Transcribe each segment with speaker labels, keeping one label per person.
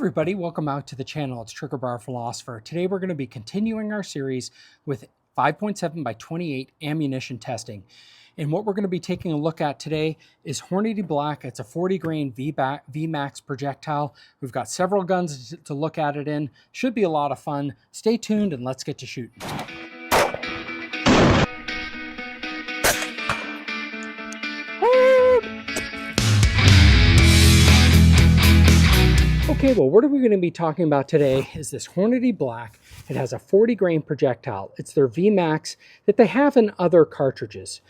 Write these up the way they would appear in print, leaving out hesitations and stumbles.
Speaker 1: everybody, welcome out to the channel. It's Trigger Bar Philosopher. Today we're going to be continuing our series with 5.7 by 28 ammunition testing. And what we're going to be taking a look at today is Hornady Black. It's a 40 grain VMAX projectile. We've got several guns to look at it in. Should be a lot of fun. Stay tuned and let's get to shooting. Okay, well, what are we going to be talking about today is this Hornady Black. It has a 40 grain projectile. It's their VMAX that they have in other cartridges.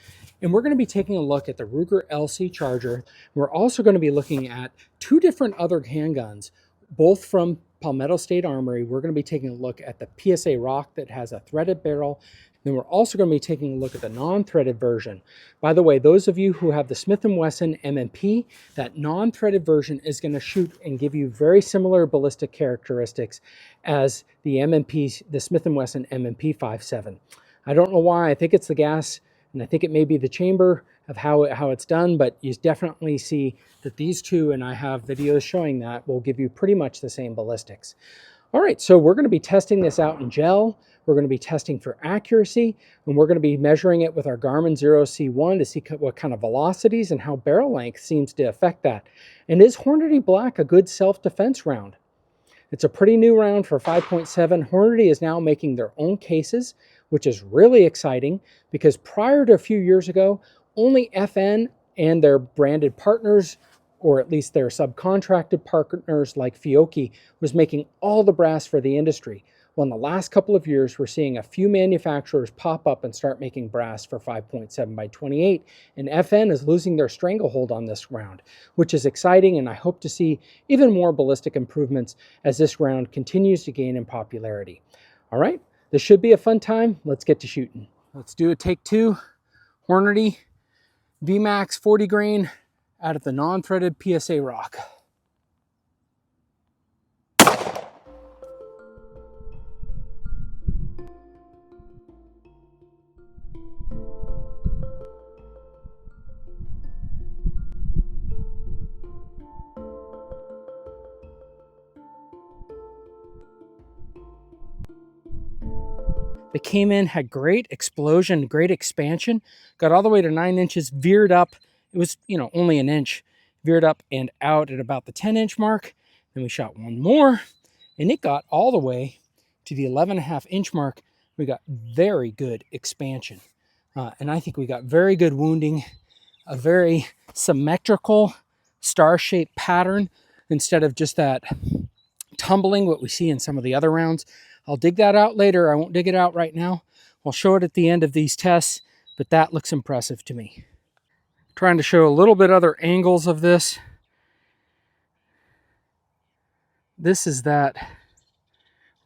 Speaker 1: And we're going to be taking a look at the Ruger LC Charger. We're also going to be looking at two different other handguns, both from Palmetto State Armory. We're going to be taking a look at the PSA Rock that has a threaded barrel. Then we're also going to be taking a look at the non-threaded version. By the way, those of you who have the Smith & Wesson M&P, that non-threaded version is going to shoot and give you very similar ballistic characteristics as the Smith & Wesson M&P 5.7. I don't know why. I think it's the gas, and I think it may be the chamber of how it's done, but you definitely see that these two, and I have videos showing that, will give you pretty much the same ballistics. All right, so we're going to be testing this out in gel. We're going to be testing for accuracy, and we're going to be measuring it with our Garmin 0C1 to see what kind of velocities and how barrel length seems to affect that. And is Hornady Black a good self-defense round? It's a pretty new round for 5.7. Hornady is now making their own cases, which is really exciting because prior to a few years ago, only FN and their branded partners, or at least their subcontracted partners like Fiocchi, was making all the brass for the industry. Well, in the last couple of years, we're seeing a few manufacturers pop up and start making brass for 5.7 by 28, and FN is losing their stranglehold on this round, which is exciting, and I hope to see even more ballistic improvements as this round continues to gain in popularity. All right, this should be a fun time. Let's get to shooting. Let's do a take two. Hornady VMAX 40 grain out of the non-threaded PSA Rock. They came in, had great explosion, great expansion, got all the way to 9 inches, veered up. It was, only an inch, veered up and out at about the 10-inch mark. Then we shot one more, and it got all the way to the 11.5-inch mark. We got very good expansion. And I think we got very good wounding, a very symmetrical star-shaped pattern instead of just that tumbling, what we see in some of the other rounds. I'll dig that out later. I won't dig it out right now. I'll show it at the end of these tests, but that looks impressive to me. Trying to show a little bit other angles of this. This is that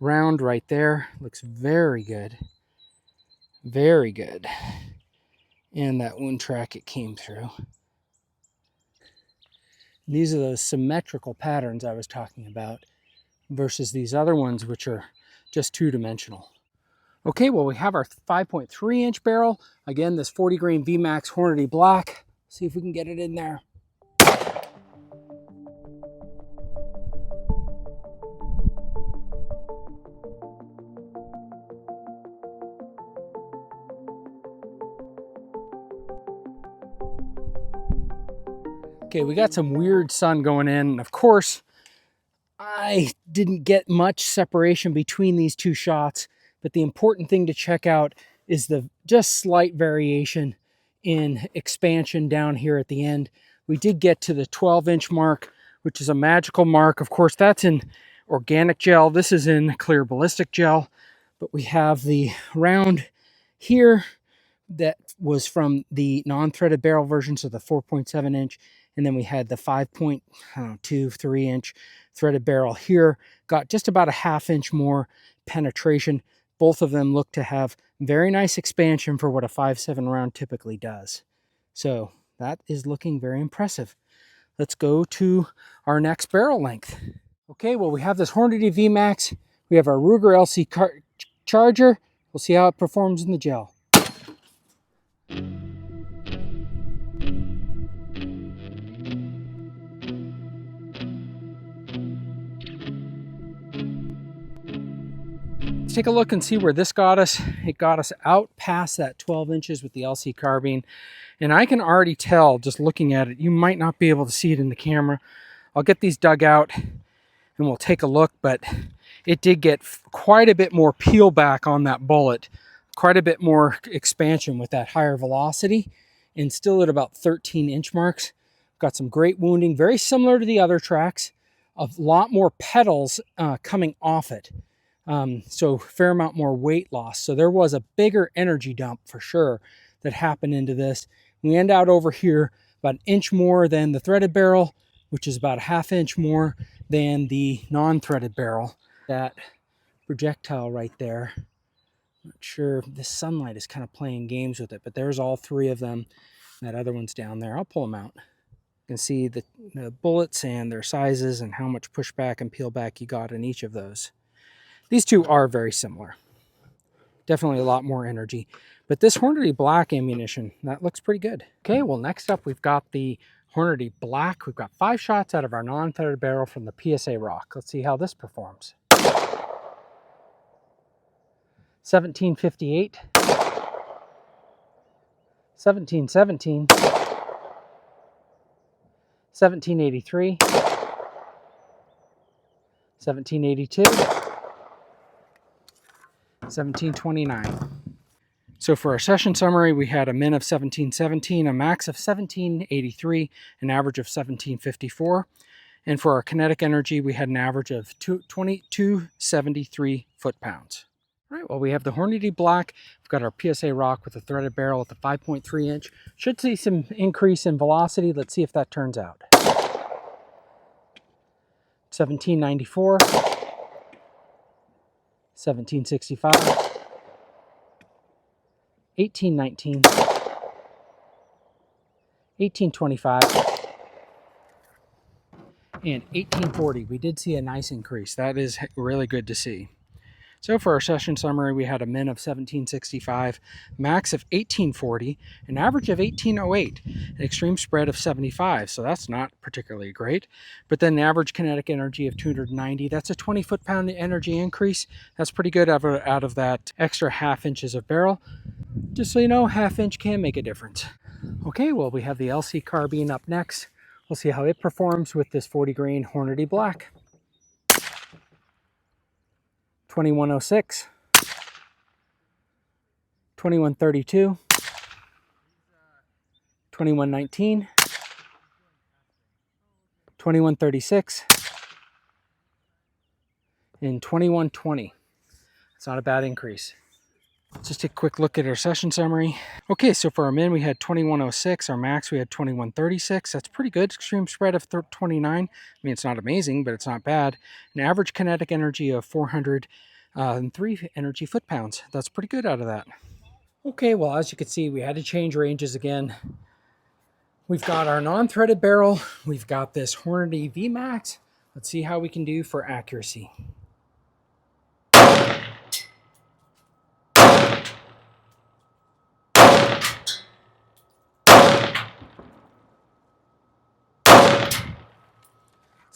Speaker 1: round right there. Looks very good. Very good. And that wound track it came through. These are those symmetrical patterns I was talking about versus these other ones, which are just two-dimensional. Okay, well, we have our 5.3-inch barrel. Again, this 40 grain VMAX Hornady Black. See if we can get it in there. Okay, we got some weird sun going in, and of course, I didn't get much separation between these two shots, but the important thing to check out is the just slight variation in expansion down here at the end. We did get to the 12-inch mark, which is a magical mark. Of course, that's in organic gel. This is in clear ballistic gel, but we have the round here that was from the non-threaded barrel version, so the 4.7-inch, and then we had the 5.2, 3-inch threaded barrel here. Got just about a half-inch more penetration. Both of them look to have very nice expansion for what a 5.7 round typically does. So that is looking very impressive. Let's go to our next barrel length. Okay, well, we have this Hornady VMAX. We have our Ruger LC Charger. We'll see how it performs in the gel. take a look and see where this got us. It got us out past that 12 inches with the LC carbine. And I can already tell just looking at it, you might not be able to see it in the camera. I'll get these dug out and we'll take a look, but it did get quite a bit more peel back on that bullet, quite a bit more expansion with that higher velocity, and still at about 13 inch marks. Got some great wounding, very similar to the other tracks, a lot more petals coming off it. So fair amount more weight loss. So there was a bigger energy dump for sure that happened into this. We end out over here about an inch more than the threaded barrel, which is about a ½ inch more than the non-threaded barrel. That projectile right there, not sure if this sunlight is kind of playing games with it, but there's all three of them. That other one's down there. I'll pull them out. You can see the bullets and their sizes and how much pushback and peel back you got in each of those. These two are very similar. Definitely a lot more energy. But this Hornady Black ammunition, that looks pretty good. Okay, well next up we've got the Hornady Black. We've got 5 shots out of our non-threaded barrel from the PSA Rock. Let's see how this performs. 1758, 1717, 1783, 1782, 1729. So for our session summary, we had a min of 1717, a max of 1783, an average of 1754. And for our kinetic energy, we had an average of 2273 foot-pounds. All right, well, we have the Hornady Black. We've got our PSA Rock with a threaded barrel at the 5.3 inch. Should see some increase in velocity. Let's see if that turns out. 1794, 1765, 1819, 1825, and 1840. We did see a nice increase. That is really good to see. So for our session summary, we had a min of 1765, max of 1840, an average of 1808, an extreme spread of 75, so that's not particularly great. But then the average kinetic energy of 290, that's a 20 foot-pound energy increase. That's pretty good out of that extra ½ inches of barrel. Just so you know, ½ inch can make a difference. Okay, well, we have the LC carbine up next. We'll see how it performs with this 40 grain Hornady Black. 2106, 2132, 2119, 2136, and 2120. It's not a bad increase. Let's just take a quick look at our session summary. Okay, so for our min, we had 2106. Our max, we had 2136. That's pretty good. Extreme spread of 29. I mean, it's not amazing, but it's not bad. An average kinetic energy of 403 energy foot-pounds. That's pretty good out of that. Okay, well, as you can see, we had to change ranges again. We've got our non-threaded barrel. We've got this Hornady VMAX. Let's see how we can do for accuracy.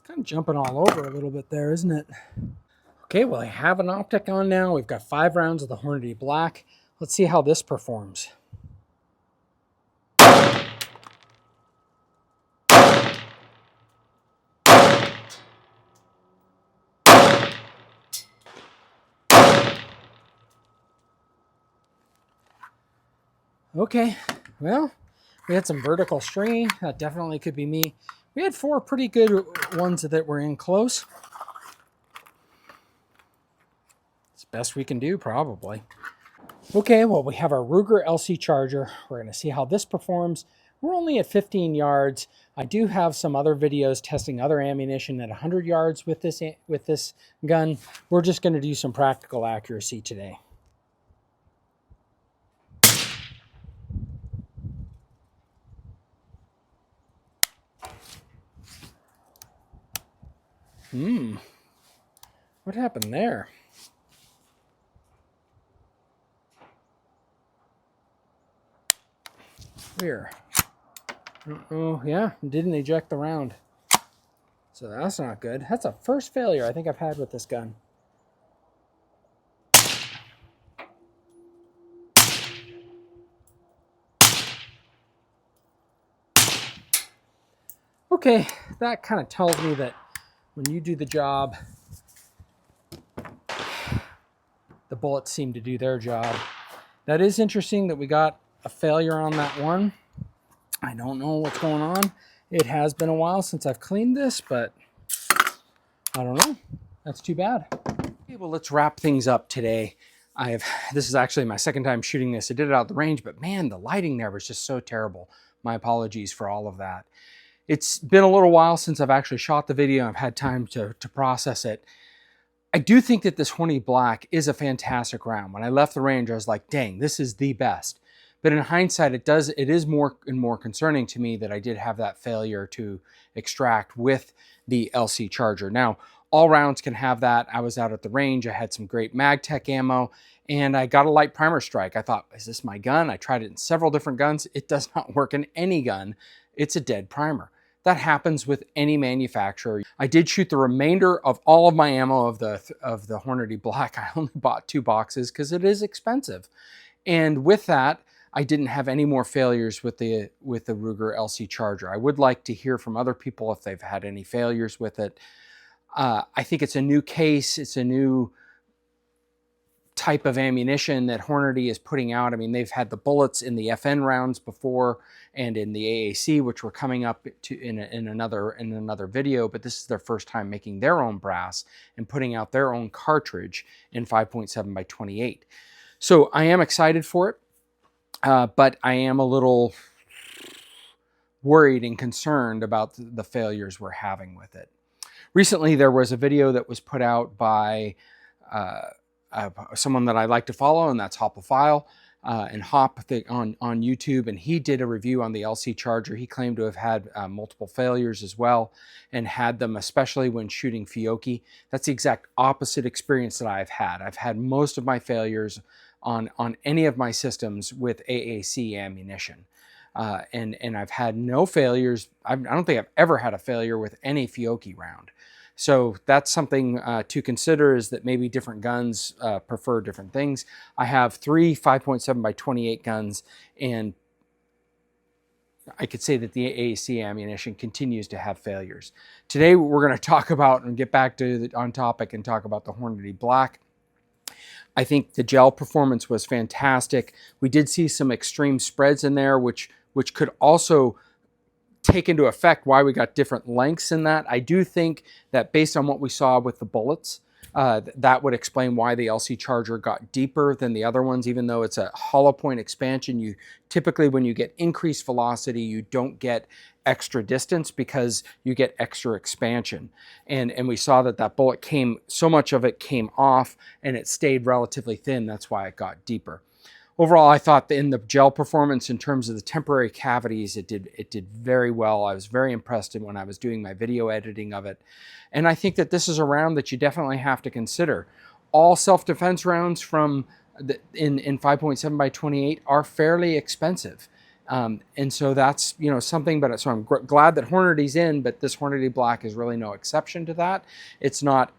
Speaker 1: Kind of jumping all over a little bit there, isn't it? Okay, well, I have an optic on now. We've got 5 rounds of the Hornady Black. Let's see how this performs. Okay, well, we had some vertical stringing. That definitely could be me. We had 4 pretty good ones that were in close. It's the best we can do, probably. Okay, well, we have our Ruger LC Charger. We're going to see how this performs. We're only at 15 yards. I do have some other videos testing other ammunition at 100 yards with this gun. We're just going to do some practical accuracy today. What happened there? Here. Oh, yeah, didn't eject the round. So that's not good. That's the first failure I think I've had with this gun. Okay, that kind of tells me that when you do the job, the bullets seem to do their job. That is interesting that we got a failure on that one. I don't know what's going on. It has been a while since I've cleaned this, but I don't know. That's too bad. Okay, well, let's wrap things up today. This is actually my second time shooting this. I did it out at the range, but man, the lighting there was just so terrible. My apologies for all of that. It's been a little while since I've actually shot the video. I've had time to process it. I do think that this Hornady Black is a fantastic round. When I left the range, I was like, dang, this is the best. But in hindsight, it is more and more concerning to me that I did have that failure to extract with the LC charger. Now, all rounds can have that. I was out at the range. I had some great MagTech ammo, and I got a light primer strike. I thought, is this my gun? I tried it in several different guns. It does not work in any gun. It's a dead primer. That happens with any manufacturer. I did shoot the remainder of all of my ammo of the Hornady Black. I only bought 2 boxes because it is expensive. And with that, I didn't have any more failures with the Ruger LC charger. I would like to hear from other people if they've had any failures with it. I think it's a new case. It's a new type of ammunition that Hornady is putting out. I mean, they've had the bullets in the FN rounds before and in the AAC, which we're coming up to in another video, but this is their first time making their own brass and putting out their own cartridge in 5.7 by 28. So I am excited for it, but I am a little worried and concerned about the failures we're having with it. Recently, there was a video that was put out by someone that I like to follow, and that's Hopophile, and Hop on YouTube, and he did a review on the LC charger. He claimed to have had multiple failures as well, and had them especially when shooting Fiocchi. That's the exact opposite experience that I've had. I've had most of my failures on any of my systems with AAC ammunition. And I've had no failures. I don't think I've ever had a failure with any Fiocchi round. So that's something to consider, is that maybe different guns prefer different things. I have 3 5.7 by 28 guns, and I could say that the AAC ammunition continues to have failures. Today we're going to talk about and get back to on topic and talk about the Hornady Black. I think the gel performance was fantastic. We did see some extreme spreads in there, which could also take into effect why we got different lengths in that. I do think that based on what we saw with the bullets, that would explain why the LC charger got deeper than the other ones. Even though it's a hollow point expansion, you typically, when you get increased velocity, you don't get extra distance because you get extra expansion. And we saw that bullet so much of it came off and it stayed relatively thin. That's why it got deeper. Overall, I thought that in the gel performance, in terms of the temporary cavities, it did very well. I was very impressed when I was doing my video editing of it. And I think that this is a round that you definitely have to consider. All self-defense rounds in 5.7 by 28 are fairly expensive. And so that's, something, but so I'm glad that Hornady's in, but this Hornady Black is really no exception to that. It's not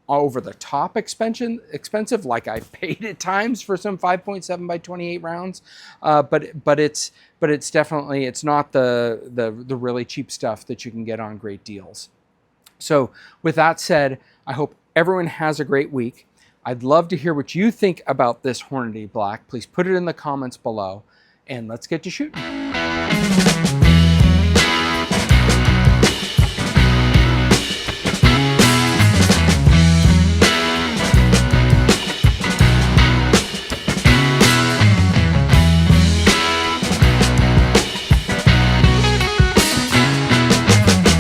Speaker 1: over the top expensive like I paid at times for some 5.7 by 28 rounds, but it's definitely, it's not the really cheap stuff that you can get on great deals. So with that said, I hope everyone has a great week. I'd love to hear what you think about this Hornady Black. Please put it in the comments below, and let's get to shooting.